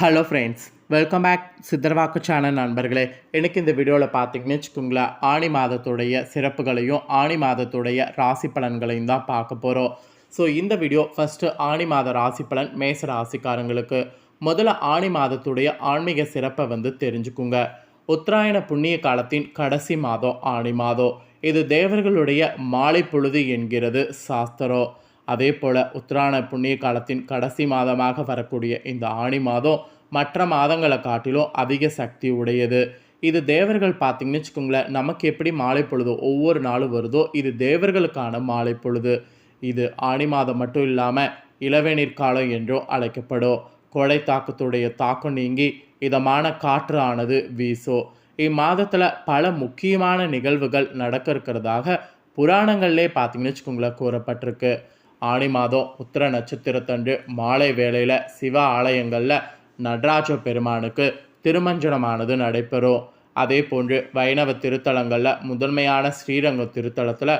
Hello friends, welcome back Siddharvakku channel நண்பர்களே. எனக்கு இந்த வீடியோவில் பார்த்தீங்கன்னு வச்சுக்கோங்களேன், ஆணி மாதத்துடைய சிறப்புகளையும் ஆணி மாதத்துடைய ராசி பலன்களையும் தான் பார்க்க போகிறோம். ஸோ இந்த வீடியோ ஃபஸ்ட்டு ஆணி மாத ராசி பலன் மேச ராசிக்காரங்களுக்கு. முதல்ல ஆணி மாதத்துடைய ஆன்மீக சிறப்பை தெரிஞ்சுக்குங்க. உத்தராயண புண்ணிய காலத்தின் கடைசி மாதம் ஆணி மாதம். இது தேவர்களுடைய மாலை பொழுது என்கிறது சாஸ்திரம். அதே போல் உத்தராயண புண்ணிய காலத்தின் கடைசி மாதமாக வரக்கூடிய இந்த ஆணி மாதம் மற்ற மாதங்களை காட்டிலும் அதிக சக்தி உடையது. இது தேவர்கள் பார்த்திங்கன்னு வச்சுக்கோங்களேன், நமக்கு எப்படி மாலை பொழுது ஒவ்வொரு நாளும் வருதோ இது தேவர்களுக்கான மாலை பொழுது. இது ஆணி மாதம் மட்டும் இல்லாமல் இளவேநீர் காலம் என்றும் அழைக்கப்படும். கொடை தாக்கத்துடைய தாக்கம் நீங்கி இதமான காற்று ஆனது வீசும். இம்மாதத்தில் பல முக்கியமான நிகழ்வுகள் நடக்க இருக்கிறதாக புராணங்கள்லே பார்த்திங்கன்னு வச்சுக்கோங்களேன் கூறப்பட்டிருக்கு. ஆணி மாதம் உத்திர நட்சத்திரத்தன்று மாலை வேளையில் சிவ ஆலயங்களில் நடராஜ பெருமானுக்கு திருமஞ்சனமானது நடைபெறும். அதே போன்று வைணவ திருத்தலங்களில் முதன்மையான ஸ்ரீரங்கம் திருத்தலத்தில்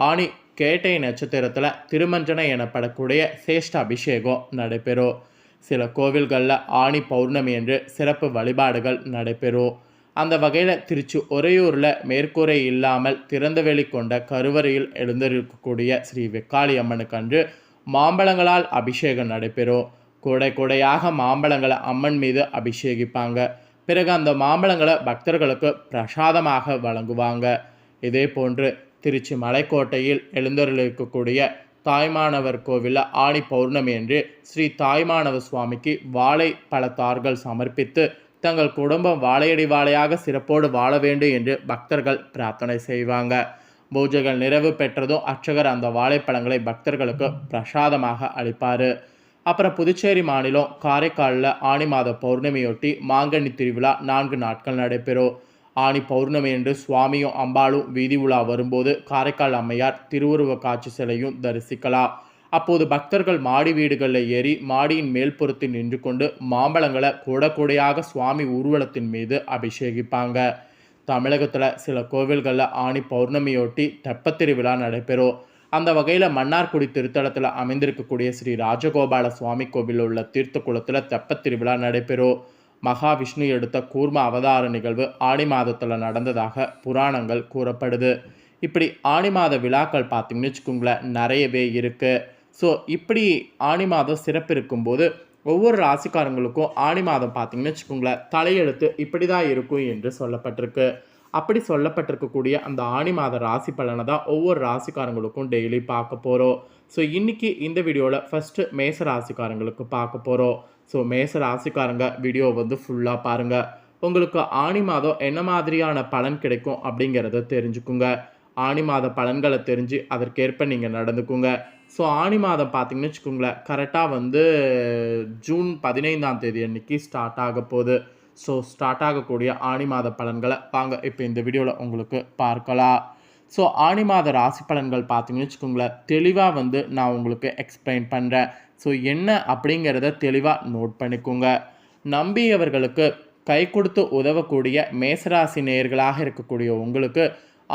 ஆணி கேட்டை நட்சத்திரத்தில் திருமஞ்சனம் எனப்படக்கூடிய சேஷ்ட அபிஷேகம் நடைபெறும். சில கோவில்களில் ஆணி பௌர்ணமி என்று சிறப்பு வழிபாடுகள் நடைபெறும். அந்த வகையில் திருச்சி உறையூரில் மேற்கூரை இல்லாமல் திறந்தவெளி கொண்ட கருவறையில் எழுந்திருக்கக்கூடிய ஸ்ரீ வெக்காளி அம்மனுக்கு அன்று மாம்பழங்களால் அபிஷேகம் நடைபெறும். கூடை கூடையாக மாம்பழங்களை அம்மன் மீது அபிஷேகிப்பாங்க. பிறகு அந்த மாம்பழங்களை பக்தர்களுக்கு பிரசாதமாக வழங்குவாங்க. இதே போன்று திருச்சி மலைக்கோட்டையில் எழுந்தருளிருக்கக்கூடிய தாய்மானவர் கோவிலில் ஆணி பௌர்ணமி என்று ஸ்ரீ தாய்மானவ சுவாமிக்கு வாழை பழத்தார்கள் சமர்ப்பித்து தங்கள் குடும்பம் வாழையடி வாழையாக சிறப்போடு வாழ வேண்டும் என்று பக்தர்கள் பிரார்த்தனை செய்வாங்க. பூஜைகள் நிறைவு பெற்றதும் அர்ச்சகர் அந்த வாழைப்பழங்களை பக்தர்களுக்கு பிரசாதமாக அளிப்பார். அப்புறம் புதுச்சேரி மாநிலம் காரைக்காலில் ஆணி மாத பௌர்ணமியொட்டி மாங்கனி திருவிழா 4 நாட்கள் நடைபெறும். ஆணி பௌர்ணமி என்று சுவாமியும் அம்பாளும் வீதி உலா வரும்போது காரைக்கால் அம்மையார் திருவுருவ காட்சி சிலையும் தரிசிக்கலாம். அப்போது பக்தர்கள் மாடி வீடுகளில் ஏறி மாடியின் மேல்புறத்தில் நின்று கொண்டு மாம்பழங்களை கூடையாக சுவாமி ஊர்வலத்தின் மீது அபிஷேகிப்பாங்க. தமிழகத்தில் சில கோவில்களில் ஆணி பௌர்ணமியொட்டி தெப்பத்திருவிழா நடைபெறும். அந்த வகையில் மன்னார்குடி திருத்தலத்தில் அமைந்திருக்கக்கூடிய ஸ்ரீ ராஜகோபால சுவாமி கோவிலில் உள்ள தீர்த்த குளத்தில் தெப்பத்திருவிழா நடைபெறும். மகாவிஷ்ணு எடுத்த கூர்ம அவதார நிகழ்வு ஆணி மாதத்தில் நடந்ததாக புராணங்கள் கூறப்படுது. இப்படி ஆணி மாத விழாக்கள் பார்த்திங்கன்னு வச்சுக்கோங்களேன் நிறையவே இருக்குது. ஸோ இப்படி ஆணி மாதம் சிறப்பு இருக்கும்போது ஒவ்வொரு ராசிக்காரங்களுக்கும் ஆணி மாதம் பார்த்திங்கன்னு வச்சுக்கோங்களேன் தலையெழுத்து இப்படி தான் இருக்கும் என்று சொல்லப்பட்டிருக்கு. அப்படி சொல்லப்பட்டிருக்கக்கூடிய அந்த ஆணி மாத ராசி பலனை தான் ஒவ்வொரு ராசிக்காரங்களுக்கும் டெய்லி பார்க்க போகிறோம். ஸோ இன்றைக்கி இந்த வீடியோவில் ஃபஸ்ட்டு மேச ராசிக்காரங்களுக்கு பார்க்க போகிறோம். ஸோ மேச ராசிக்காரங்க வீடியோ ஃபுல்லாக பாருங்கள். உங்களுக்கு ஆணி மாதம் என்ன மாதிரியான பலன் கிடைக்கும் அப்படிங்கிறத தெரிஞ்சுக்குங்க. ஆணி மாத பலன்களை தெரிஞ்சு அதற்கேற்ப நீங்கள் நடந்துக்குங்க. ஸோ ஆணி மாதம் பார்த்திங்கன்னு வச்சுக்கோங்களேன் கரெக்டாக ஜூன் 15ஆம் தேதி அன்றைக்கி ஸ்டார்ட் ஆக போகுது. ஸோ ஸ்டார்ட் ஆகக்கூடிய ஆணி மாத பலன்களை வாங்க இப்போ இந்த வீடியோவில் உங்களுக்கு பார்க்கலாம். ஸோ ஆணி மாத ராசி பலன்கள் பார்த்திங்கன்னு வச்சுக்கோங்களேன் தெளிவாக நான் உங்களுக்கு எக்ஸ்பிளைன் பண்ணுறேன். ஸோ என்ன அப்படிங்கிறத தெளிவாக நோட் பண்ணிக்கோங்க. நம்பியவர்களுக்கு கை கொடுத்து உதவக்கூடிய மேசராசி நேயர்களாக இருக்கக்கூடிய உங்களுக்கு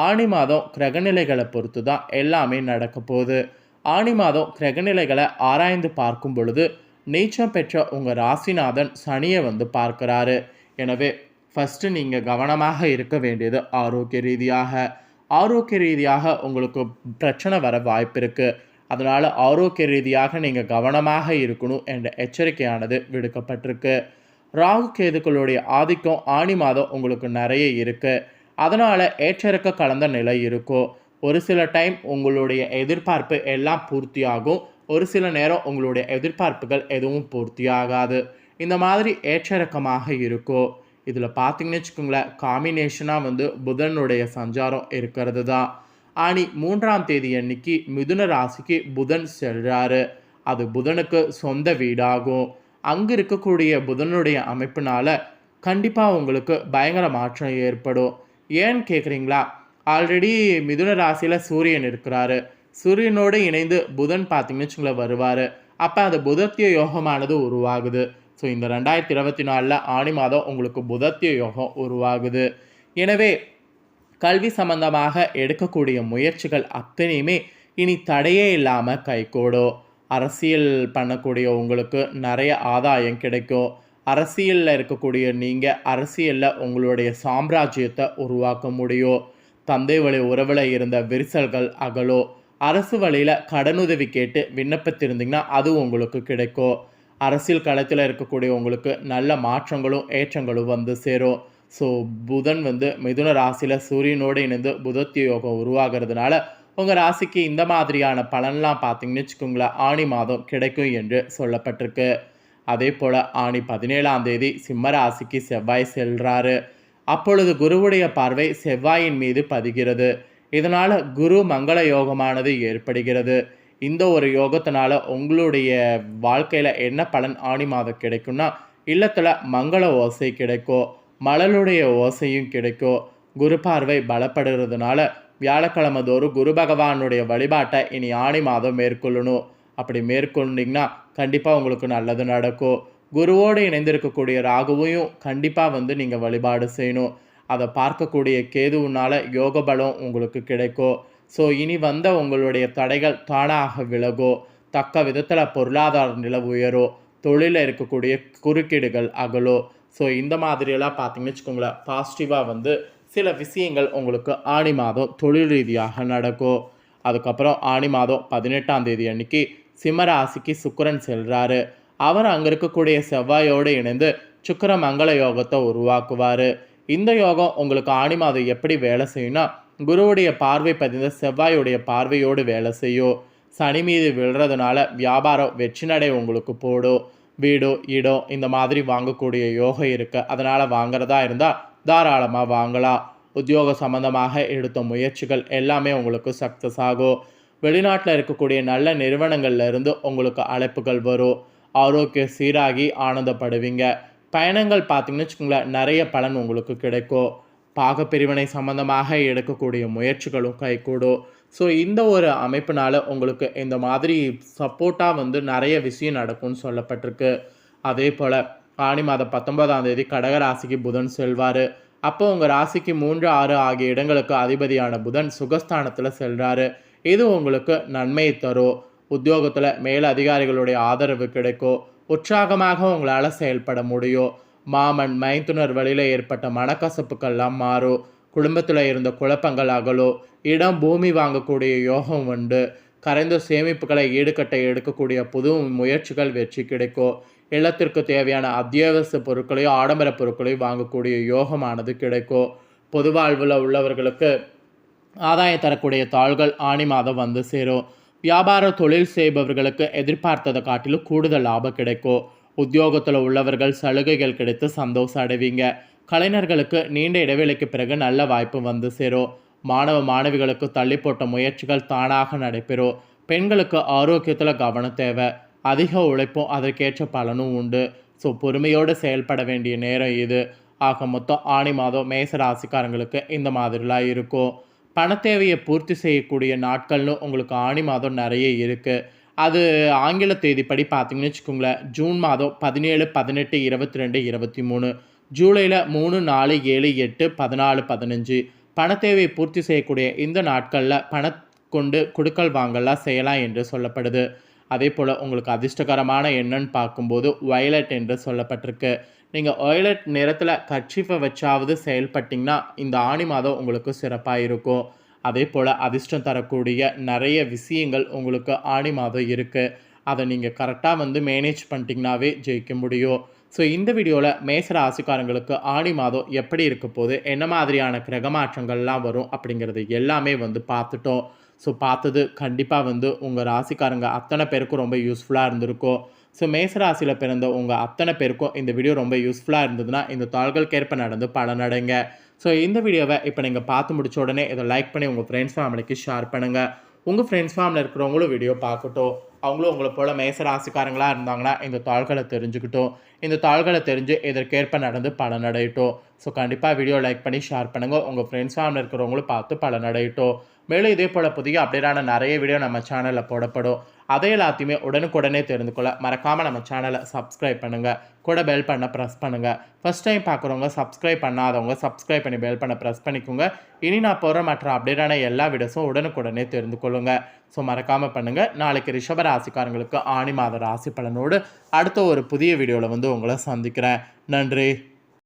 ஆணி மாதம் கிரகநிலைகளை பொறுத்து தான் எல்லாமே நடக்க போகுது. ஆணி மாதம் கிரகநிலைகளை ஆராய்ந்து பார்க்கும் பொழுது நீச்சம் பெற்ற உங்கள் ராசிநாதன் சனியை பார்க்குறாரு. எனவே ஃபஸ்ட்டு நீங்கள் கவனமாக இருக்க வேண்டியது ஆரோக்கிய ரீதியாக உங்களுக்கு பிரச்சனை வர வாய்ப்பு இருக்குது. அதனால் ஆரோக்கிய ரீதியாக நீங்கள் கவனமாக இருக்கணும் என்ற எச்சரிக்கையானது விடுக்கப்பட்டிருக்கு. ராகு கேதுக்களுடைய ஆதிக்கம் ஆணி மாதம் உங்களுக்கு நிறைய இருக்குது. அதனால் ஏற்றிறக்க கலந்த நிலை இருக்கும். ஒரு சில டைம் உங்களுடைய எதிர்பார்ப்பு எல்லாம் பூர்த்தியாகும், ஒரு சில நேரம் உங்களுடைய எதிர்பார்ப்புகள் எதுவும் பூர்த்தியாகாது. இந்த மாதிரி ஏற்றிறக்கமாக இருக்கும். இதில் பார்த்திங்கன்னு வச்சுக்கோங்களேன் காம்பினேஷனாக புதனுடைய சஞ்சாரம் இருக்கிறது தான். ஆணி 3ஆம் தேதி அன்னைக்கு மிதுன ராசிக்கு புதன் செல்றாரு. அது புதனுக்கு சொந்த வீடாகும். அங்கே இருக்கக்கூடிய புதனுடைய அமைப்பினால் கண்டிப்பாக உங்களுக்கு பயங்கர மாற்றம் ஏற்படும். ஏன்னு கேட்குறீங்களா? ஆல்ரெடி மிதுன ராசியில் சூரியன் இருக்கிறாரு. சூரியனோடு இணைந்து புதன் பார்த்திங்கன்னு வச்சுங்களேன் வருவார். அப்போ அந்த புதத்திய யோகமானது உருவாகுது. ஸோ இந்த 2024 ஆணி மாதம் உங்களுக்கு புதத்திய யோகம் உருவாகுது. எனவே கல்வி சம்பந்தமாக எடுக்கக்கூடிய முயற்சிகள் அத்தனையுமே இனி தடையே இல்லாமல் கைகூடும். அரசியல் பண்ணக்கூடிய உங்களுக்கு நிறைய ஆதாயம் கிடைக்கும். அரசியலில் இருக்கக்கூடிய நீங்கள் அரசியலில் உங்களுடைய சாம்ராஜ்யத்தை உருவாக்க முடியும். தந்தை வழி உறவில் இருந்த விரிசல்கள் அகலும். அரசு வழியில் கடனுதவி கேட்டு விண்ணப்பித்திருந்தீங்கன்னா அது உங்களுக்கு கிடைக்கும். அரசியல் களத்தில் இருக்கக்கூடிய உங்களுக்கு நல்ல மாற்றங்களும் ஏற்றங்களும் வந்து சேரும். ஸோ புதன் வந்து மிதுன ராசியில் சூரியனோடு இணைந்து புதத்திய யோகம் உருவாகிறதுனால உங்கள் ராசிக்கு இந்த மாதிரியான பலன்லாம் பார்த்தீங்கன்னு வச்சுக்கோங்களேன், ஆணி மாதம் கிடைக்கும் என்று சொல்லப்பட்டிருக்கு. அதே போல் ஆணி 17ஆம் தேதி சிம்ம ராசிக்கு செவ்வாய் செல்றாரு. அப்பொழுது குருவுடைய பார்வை செவ்வாயின் மீது பதிகிறது. இதனால் குரு மங்கள யோகமானது ஏற்படுகிறது. இந்த ஒரு யோகத்தினால உங்களுடைய வாழ்க்கையில் என்ன பலன் ஆணி மாதம் கிடைக்கும்னா, இல்லத்தில் மங்கள ஓசை கிடைக்கும், மழலுடைய ஓசையும் கிடைக்கும். குரு பார்வை பலப்படுறதுனால வியாழக்கிழமை தோறும் குரு பகவானுடைய வழிபாட்டை இனி ஆணி மாதம் மேற்கொள்ளணும். அப்படி மேற்கொண்டிங்கன்னா கண்டிப்பாக உங்களுக்கு நல்லது நடக்கும். குருவோடு இணைந்திருக்கக்கூடிய ராகுவையும் கண்டிப்பாக வந்து நீங்கள் வழிபாடு செய்யணும். அதை பார்க்கக்கூடிய கேதுவுனால் யோக பலம் உங்களுக்கு கிடைக்கும். ஸோ இனி வந்த உங்களுடைய தடைகள் தானாக விலகும். தக்க விதத்தில் பொருளாதார நிலை உயரும். தொழிலில் இருக்கக்கூடிய குறுக்கீடுகள் அகலும். ஸோ இந்த மாதிரியெல்லாம் பார்த்தீங்கன்னு வச்சுக்கோங்களேன், பாசிட்டிவாக வந்து சில விஷயங்கள் உங்களுக்கு ஆணி மாதம் தொழில் ரீதியாக நடக்கும். அதுக்கப்புறம் ஆணி மாதம் 18ஆம் தேதி அன்னைக்கு சிம்மராசிக்கு சுக்கிரன் செல்கிறாரு. அவர் அங்கே இருக்கக்கூடிய செவ்வாயோடு இணைந்து சுக்கிர மங்கள யோகத்தை உருவாக்குவார். இந்த யோகம் உங்களுக்கு ஆணி மாதம் எப்படி வேலை செய்யும்னா, குருவுடைய பார்வை பதிந்த செவ்வாயுடைய பார்வையோடு வேலை செய்யும். சனி மீது விழுறதுனால வியாபாரம் வெற்றி நடை உங்களுக்கு போடும். வீடோ இடம் இந்த மாதிரி வாங்கக்கூடிய யோகம் இருக்குது. அதனால் வாங்குறதா இருந்தால் தாராளமாக வாங்கலாம். உத்தியோக சம்பந்தமாக எடுத்த முயற்சிகள் எல்லாமே உங்களுக்கு சக்ஸஸ் ஆகும். வெளிநாட்டில் இருக்கக்கூடிய நல்ல நிறுவனங்கள்ல இருந்து உங்களுக்கு அழைப்புகள் வரும். ஆரோக்கியம் சீராகி ஆனந்தப்படுவீங்க. பயணங்கள் பார்த்தீங்கன்னு வச்சுக்கோங்களேன், நிறைய பலன் உங்களுக்கு கிடைக்கும். பாகப்பிரிவினை சம்பந்தமாக எடுக்கக்கூடிய முயற்சிகளும் கைகூடும். ஸோ இந்த ஒரு அமைப்பினால் உங்களுக்கு இந்த மாதிரி சப்போர்ட்டாக வந்து நிறைய விஷயம் நடக்கும்னு சொல்லப்பட்டிருக்கு. அதே போல் ஆணி மாதம் 19ஆம் தேதி கடக ராசிக்கு புதன் செல்வார். அப்போ உங்கள் ராசிக்கு 3, 6 ஆகிய இடங்களுக்கு அதிபதியான புதன் சுகஸ்தானத்தில் செல்கிறாரு. இது உங்களுக்கு நன்மையை தரும். உத்தியோகத்தில் மேல் அதிகாரிகளுடைய ஆதரவு கிடைக்கும். உற்சாகமாக உங்களால் செயல்பட முடியும். மாமன் மைத்துனர் வழியில் ஏற்பட்ட மனக்கசப்புக்கெல்லாம் மாறும். குடும்பத்தில் இருந்த குழப்பங்கள் அகலும். இடம் பூமி வாங்கக்கூடிய யோகம் உண்டு. கரைந்த சேமிப்புகளை ஈடுகட்ட எடுக்கக்கூடிய புது முயற்சிகள் வெற்றி கிடைக்கும். இல்லத்திற்கு தேவையான அத்தியாவசிய பொருட்களையும் ஆடம்பர பொருட்களையும் வாங்கக்கூடிய யோகமானது கிடைக்கும். பொது வாழ்வில் உள்ளவர்களுக்கு ஆதாயம் தரக்கூடிய தாள்கள் ஆணி மாதம் வந்து சேரும். வியாபார தொழில் செய்பவர்களுக்கு எதிர்பார்த்ததை காட்டிலும் கூடுதல் லாபம் கிடைக்கும். உத்தியோகத்தில் உள்ளவர்கள் சலுகைகள் கிடைத்து சந்தோஷம் அடைவீங்க. கலைஞர்களுக்கு நீண்ட இடைவெளிக்கு பிறகு நல்ல வாய்ப்பு வந்து சேரும். மாணவ மாணவிகளுக்கு தள்ளி போட்ட முயற்சிகள் தானாக நடைபெறும். பெண்களுக்கு ஆரோக்கியத்தில் கவனம் தேவை. அதிக உழைப்பும் அதற்கேற்ற பலனும் உண்டு. ஸோ பொறுமையோடு செயல்பட வேண்டிய நேரம் இது. ஆக மொத்தம் ஆணி மாதம் மேச ராசிக்காரங்களுக்கு இந்த மாதிரிலாம் இருக்கும். பணத்தேவையை பூர்த்தி செய்யக்கூடிய நாட்கள்னு உங்களுக்கு ஆணி மாதம் நிறைய இருக்குது. அது ஆங்கில தேதிப்படி பார்த்தீங்கன்னு வச்சுக்கோங்களேன், ஜூன் மாதம் 17, 18, 22, 23, ஜூலையில் 3, 4, 7, 8, 14, 15 பணத்தேவையை பூர்த்தி செய்யக்கூடிய இந்த நாட்களில் கொண்டு கொடுக்கல் வாங்கலாம் செய்யலாம் என்று சொல்லப்படுது. அதே போல் உங்களுக்கு அதிர்ஷ்டகரமான எண்ணன்னு பார்க்கும்போது வயலட் என்று சொல்லப்பட்டிருக்கு. நீங்கள் வயலட் நிறத்தில் கர்ச்சீஃபை வச்சாவது செயல்பட்டிங்கன்னா இந்த ஆணி மாதம் உங்களுக்கு சிறப்பாக இருக்கும். அதே போல் அதிர்ஷ்டம் தரக்கூடிய நிறைய விஷயங்கள் உங்களுக்கு ஆணி மாதம் இருக்குது. அதை நீங்கள் கரெக்டாக வந்து மேனேஜ் பண்ணிட்டீங்கன்னாவே ஜெயிக்க முடியும். ஸோ இந்த வீடியோவில் மேச ராசிக்காரங்களுக்கு ஆணி மாதம் எப்படி இருக்க போது, என்ன மாதிரியான கிரக மாற்றங்கள்லாம் வரும் அப்படிங்கிறது எல்லாமே வந்து பார்த்துட்டோம். ஸோ பார்த்தது கண்டிப்பாக வந்து உங்கள் ராசிக்காரங்க அத்தனை பேருக்கும் ரொம்ப யூஸ்ஃபுல்லாக இருந்திருக்கும். ஸோ மேச ராசியில் பிறந்த உங்கள் அத்தனை பேருக்கும் இந்த வீடியோ ரொம்ப யூஸ்ஃபுல்லாக இருந்ததுன்னா இந்த தாள்களுக்கேற்ப நடந்து பலனடைங்க. ஸோ இந்த வீடியோவை இப்போ நீங்கள் பார்த்து முடிச்ச உடனே இதை லைக் பண்ணி உங்கள் ஃப்ரெண்ட்ஸ் ஃபேமிலிக்கு ஷேர் பண்ணுங்கள். உங்கள் ஃப்ரெண்ட்ஸ் ஃபேமிலியில் இருக்கிறவங்களும் வீடியோ பார்க்கட்டும். அவங்களும் உங்களை போல் மேச ராசிக்காரங்களாக இருந்தாங்கன்னா இந்த தாள்களை தெரிஞ்சுக்கிட்டோம். இந்த தாள்களை தெரிஞ்சு இதற்கேற்ப நடந்து பலனடையட்டும். ஸோ கண்டிப்பாக வீடியோ லைக் பண்ணி ஷேர் பண்ணுங்கள். உங்கள் ஃப்ரெண்ட்ஸ் ஃபேமிலியில் இருக்கிறவங்களும் பார்த்து பலனடையட்டும். மேலும் இதே போல் புதிய அப்டேட்டான நிறைய வீடியோ நம்ம சேனலில் போடப்படும். அதை எல்லாத்தையுமே உடனுக்குடனே தெரிந்து கொள்ள மறக்காமல் நம்ம சேனலை சப்ஸ்கிரைப் பண்ணுங்கள். கூட பெல் பண்ண ப்ரெஸ் பண்ணுங்கள். ஃபஸ்ட் டைம் பார்க்குறவங்க சப்ஸ்கிரைப் பண்ணாதவங்க சப்ஸ்கிரைப் பண்ணி பெல் பண்ண ப்ரெஸ் பண்ணிக்கோங்க. இனி நான் போகிற மற்ற அப்டேட்டான எல்லா வீடியோஸும் உடனுக்குடனே தெரிந்து கொள்ளுங்கள். ஸோ மறக்காமல் பண்ணுங்கள். நாளைக்கு ரிஷப ராசிக்காரங்களுக்கு ஆணி மாத ராசி பலனோடு அடுத்த ஒரு புதிய வீடியோவில் உங்களை சந்திக்கிறேன். நன்றி.